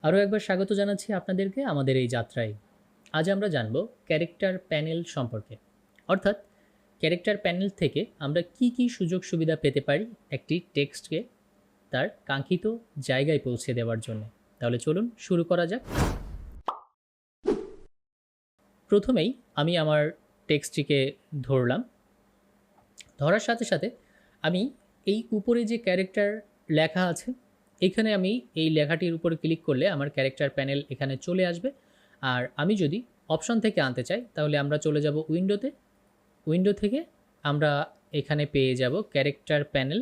আরও একবার স্বাগত জানাচ্ছি আপনাদেরকে আমাদের এই যাত্রায়। আজ আমরা জানব ক্যারেক্টার প্যানেল সম্পর্কে। অর্থাৎ ক্যারেক্টার প্যানেল থেকে আমরা কি কি সুযোগ সুবিধা পেতে পারি একটি টেক্সটকে তার কাঙ্ক্ষিত জায়গায় পৌঁছে দেওয়ার জন্য। তাহলে চলুন শুরু করা যাক। প্রথমেই আমি আমার টেক্সটটিকে ধরলাম। ধরার সাথে সাথে আমি এই উপরে যে ক্যারেক্টার লেখা আছে এখানে আমি এই লেখাটির উপরে ক্লিক করলে আমার ক্যারেক্টার প্যানেল এখানে চলে আসবে। আর আমি যদি অপশন থেকে আনতে চাই তাহলে আমরা চলে যাব উইন্ডোতে। উইন্ডো থেকে আমরা এখানে পেয়ে যাব ক্যারেক্টার প্যানেল।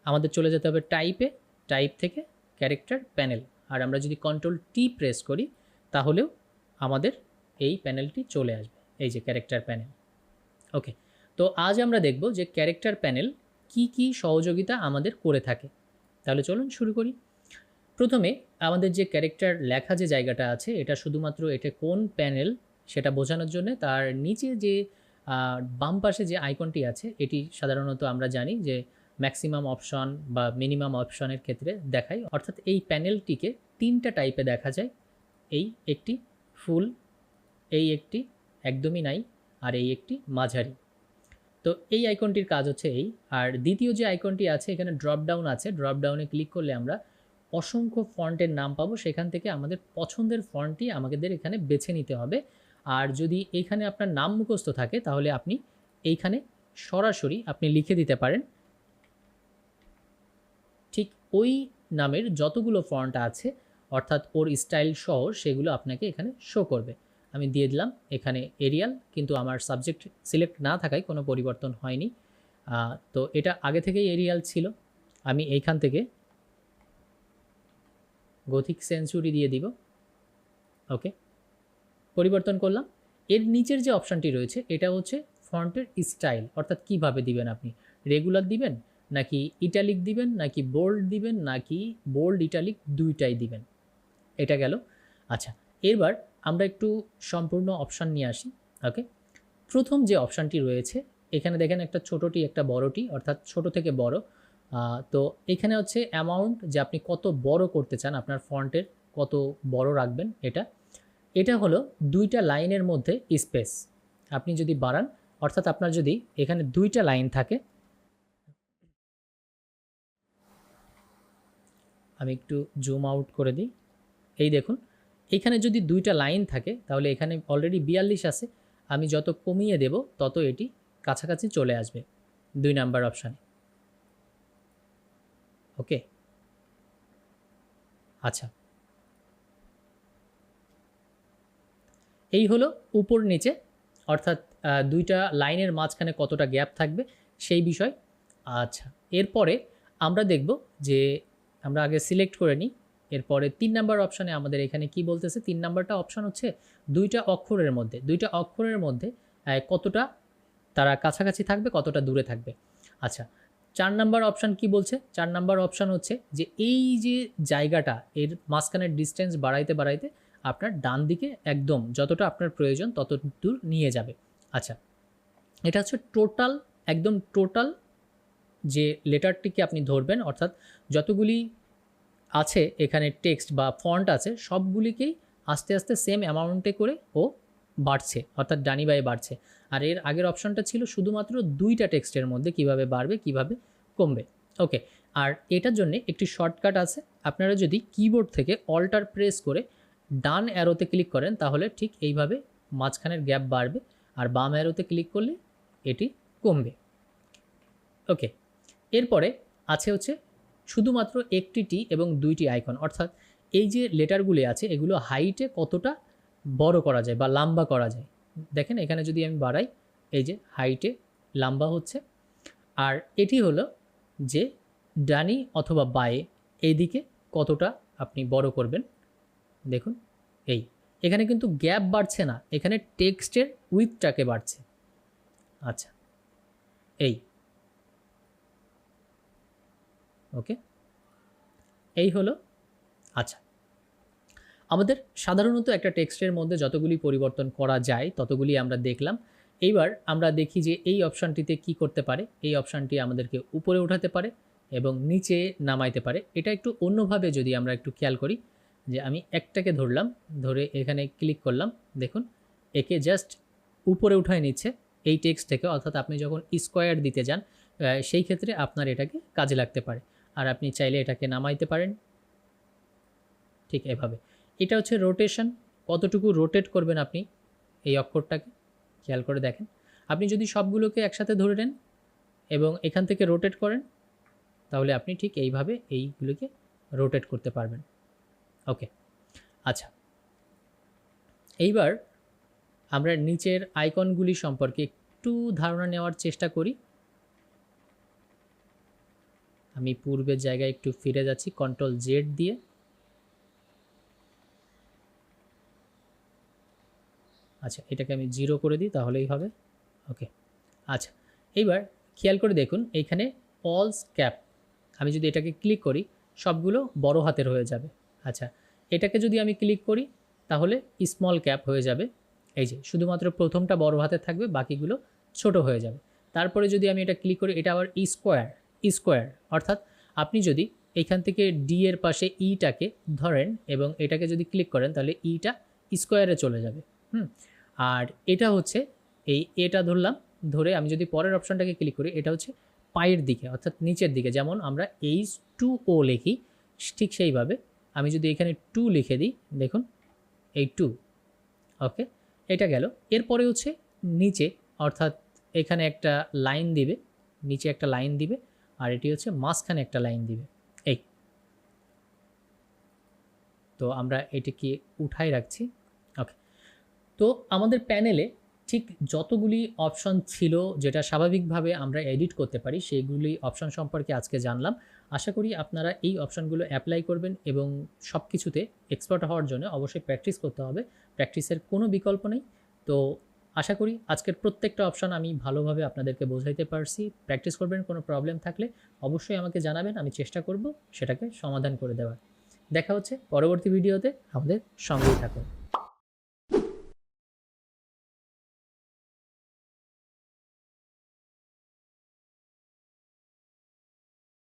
আমাদের চলে যেতে হবে টাইপে, টাইপ থেকে ক্যারেক্টার প্যানেল। আর আমরা যদি কন্ট্রোল টি প্রেস করি তাহলেও আমাদের এই প্যানেলটি চলে আসবে, এই যে ক্যারেক্টার প্যানেল। ওকে, তো আজ আমরা দেখব যে ক্যারেক্টার প্যানেল কি কি সহযোগিতা আমাদের করে থাকে। তাহলে চলুন শুরু করি। প্রথমে আমাদের যে ক্যারেক্টার লেখা যে জায়গাটা আছে এটা শুধুমাত্র এটা কোন প্যানেল সেটা বোঝানোর জন্য তার নিচে যে বাম পাশে যে আইকনটি আছে এটি সাধারণত আমরা জানি যে ম্যাক্সিমাম অপশন বা মিনিমাম অপশনের ক্ষেত্রে দেখায়। অর্থাৎ এই প্যানেলটিকে তিনটা টাইপে দেখা যায়। এই একটি ফুল, এই একটি একদমই নাই, আর এই একটি মাঝারি। তো এই আইকনটির কাজ হচ্ছে এই। আর দ্বিতীয় যে আইকনটি আছে এখানে ড্রপ ডাউন আছে, ড্রপ ডাউনে ক্লিক করলে আমরা অসংখ্য ফন্টের নাম পাবো। সেখান থেকে আমাদের পছন্দের ফন্টটি আমাদের এখানে বেছে নিতে হবে। আর যদি এইখানে আপনার নাম মুখস্থ থাকে তাহলে আপনি এইখানে সরাসরি আপনি লিখে দিতে পারেন। ঠিক ওই নামের যতগুলো ফন্ট আছে অর্থাৎ ওর স্টাইল সহ সেগুলো আপনাকে এখানে শো করবে। আমি দিয়ে দিলাম এখানে এরিয়াল, কিন্তু আমার সাবজেক্ট সিলেক্ট না থাকায় কোনো পরিবর্তন হয়নি। তো এটা আগে থেকেই এরিয়াল ছিল। আমি এইখান থেকে গথিক সেঞ্চুরি দিয়ে দিব। ওকে, পরিবর্তন করলাম। এর নিচের যে অপশানটি রয়েছে এটা হচ্ছে ফন্টের স্টাইল, অর্থাৎ কিভাবে দিবেন আপনি, রেগুলার দিবেন নাকি ইটালিক দিবেন নাকি বোল্ড দিবেন নাকি বোল্ড ইটালিক দুইটাই দিবেন। এটা গেল। আচ্ছা, এবার আমরা একটু সম্পূর্ণ অপশান নিয়ে আসি। ওকে, প্রথম যে অপশানটি রয়েছে এখানে দেখেন একটা ছোটোটি একটা বড়টি, অর্থাৎ ছোট থেকে বড়। তো এখানে হচ্ছে অ্যামাউন্ট, যে আপনি কত বড় করতে চান, আপনার ফন্টের কত বড় রাখবেন এটা। এটা হলো দুইটা লাইনের মধ্যে স্পেস আপনি যদি বাড়ান, অর্থাৎ আপনার যদি এখানে দুইটা লাইন থাকে, আমি একটু জুম আউট করে দিই। এই দেখুন এখানে যদি দুইটা লাইন থাকে তাহলে এখানে অলরেডি 42 আছে। আমি যত কমিয়ে দেব তত এটি কাছাকাছি চলে আসবে 2 নাম্বার অপশানে। ওকে, আচ্ছা, এই হলো উপর নিচে, অর্থাৎ দুইটা লাইনের মাঝখানে কতটা গ্যাপ থাকবে সেই বিষয়। আচ্ছা, এরপরে আমরা দেখব যে আমরা আগে সিলেক্ট করে নিই। এরপরে 3 নাম্বার অপশানে আমাদের এখানে কি বলতেছে, 3 নাম্বারটা অপশান হচ্ছে দুইটা অক্ষরের মধ্যে কতটা তারা কাছাকাছি থাকবে, কতটা দূরে থাকবে। আচ্ছা, 4 নাম্বার অপশান কি বলছে? 4 নাম্বার অপশান হচ্ছে যে এই যে জায়গাটা এর মাঝখানের ডিস্টেন্স বাড়াইতে বাড়াইতে আপনার ডান দিকে একদম যতটা আপনার প্রয়োজন তত দূর নিয়ে যাবে। আচ্ছা, এটা হচ্ছে টোটাল, একদম টোটাল যে লেটারটিকে আপনি ধরবেন, অর্থাৎ যতগুলি আছে এখানে টেক্সট বা ফন্ট আছে সবগুলিকেই আস্তে আস্তে সেম অ্যামাউন্টে করে ও বাড়ছে, অর্থাৎ ডানি বায়ে বাড়ছে। আর এর আগের অপশনটা ছিল শুধুমাত্র দুইটা টেক্সটের মধ্যে কিভাবে বাড়বে কিভাবে কমবে। ওকে, আর এটার জন্য একটি শর্টকাট আছে। আপনারা যদি কিবোর্ড থেকে অল্টার প্রেস করে ডান অ্যারোতে ক্লিক করেন তাহলে ঠিক এইভাবে মাঝখানের গ্যাপ বাড়বে, আর বাম অ্যারোতে ক্লিক করলে এটি কমবে। ওকে, এরপরে আছে হচ্ছে শুধুমাত্র একটি টি এবং দুইটি আইকন, অর্থাৎ এই যে লেটারগুলি আছে এগুলো হাইটে কতটা বড় করা যায় বা লম্বা করা যায়। দেখেন এখানে যদি আমি বাড়াই, এই যে হাইটে লম্বা হচ্ছে। আর এটি হলো যে ডানি অথবা বায়ে এইদিকে কতটা আপনি বড় করবেন। দেখুন এই এখানে কিন্তু গ্যাপ বাড়ছে না, এখানে টেক্সটের উইথটাকে বাড়ছে। আচ্ছা, এই ওকে, এই হলো। আচ্ছা, আমাদের সাধারণত একটা টেক্সটের মধ্যে যতগুলি পরিবর্তন করা যায় ততগুলি আমরা দেখলাম। এইবার আমরা দেখি যে এই অপশানটিতে কি করতে পারে। এই অপশানটি আমাদেরকে উপরে উঠাতে পারে এবং নিচে নামাইতে পারে। এটা একটু অন্যভাবে যদি আমরা একটু খেয়াল করি, যে আমি একটাকে ধরলাম, ধরে এখানে ক্লিক করলাম, দেখুন একে জাস্ট উপরে উঠায় নিচ্ছে এই টেক্সট থেকে। অর্থাৎ আপনি যখন স্কোয়ার দিতে যান সেই ক্ষেত্রে আপনার এটাকে কাজে লাগতে পারে। আর আপনি চাইলে এটাকে নামাইতে পারেন ঠিক এভাবে। এটা হচ্ছে রোটেশন, কতটুকু রোটেট করবেন আপনি এই অক্ষরটাকে খেয়াল করে দেখেন। আপনি যদি সবগুলোকে একসাথে ধরে নেন এবং এখান থেকে রোটেট করেন তাহলে আপনি ঠিক এইভাবে এইগুলোকে রোটেট করতে পারবেন। ওকে, আচ্ছা, এইবার আমরা নিচের আইকনগুলি সম্পর্কে একটু ধারণা নেওয়ার চেষ্টা করি। আমি পূর্বের জায়গায় একটু ফিরে যাচ্ছি Ctrl Z দিয়ে। আচ্ছা, এটাকে আমি 0 করে দিই তাহলেই হবে। ওকে, আচ্ছা, এইবার খেয়াল করে দেখুন এইখানে অলস ক্যাপ, আমি যদি এটাকে ক্লিক করি সবগুলো বড় হাতের হয়ে যাবে। আচ্ছা, এটাকে যদি আমি ক্লিক করি তাহলে স্মল ক্যাপ হয়ে যাবে। এই যে শুধুমাত্র প্রথমটা বড় হাতের থাকবে, বাকিগুলো ছোট হয়ে যাবে। তারপরে যদি আমি এটা ক্লিক করি, এটা আবার স্কোয়ার, অর্থাৎ আপনি যদি এইখান থেকে ডি এর পাশে ইটাকে ধরেন এবং এটাকে যদি ক্লিক করেন তাহলে ইটা স্কোয়ারে চলে যাবে। আর এটা হচ্ছে এটা ধরলাম, ধরে আমি যদি পরের অপশনটাকে ক্লিক করি, এটা হচ্ছে পায়ের দিকে অর্থাৎ নিচের দিকে। যেমন আমরা H2O লিখি ঠিক সেইভাবে আমি যদি এখানে 2 লিখে দিই, দেখুন এই 2। ওকে, এটা গেল। এরপরে হচ্ছে নিচে, অর্থাৎ এখানে একটা লাইন দিবে, নিচে একটা লাইন দিবে, আর এটি হচ্ছে মাঝখানে একটা লাইন দিবে। এই তো আমরা এটিকে উঠাই রাখছি। ওকে, তো আমাদের প্যানেলে ঠিক যতগুলি অপশন ছিল যেটা স্বাভাবিকভাবে আমরা এডিট করতে পারি সেইগুলি অপশন সম্পর্কে আজকে জানলাম। আশা করি আপনারা এই অপশনগুলো অ্যাপ্লাই করবেন এবং সব কিছুতে এক্সপার্ট হওয়ার জন্য অবশ্যই প্র্যাকটিস করতে হবে। প্র্যাকটিসের কোনো বিকল্প নেই। তো আশা করি আজকের প্রত্যেকটা অপশন আমি ভালোভাবে আপনাদেরকে বোঝাইতে পারছি। প্র্যাকটিস করবেন, কোনো প্রবলেম থাকলে অবশ্যই আমাকে জানাবেন, আমি চেষ্টা করব সেটাকে সমাধান করে দেওয়ার। দেখা হচ্ছে পরবর্তী ভিডিওতে, আমাদের সঙ্গেই থাকুন।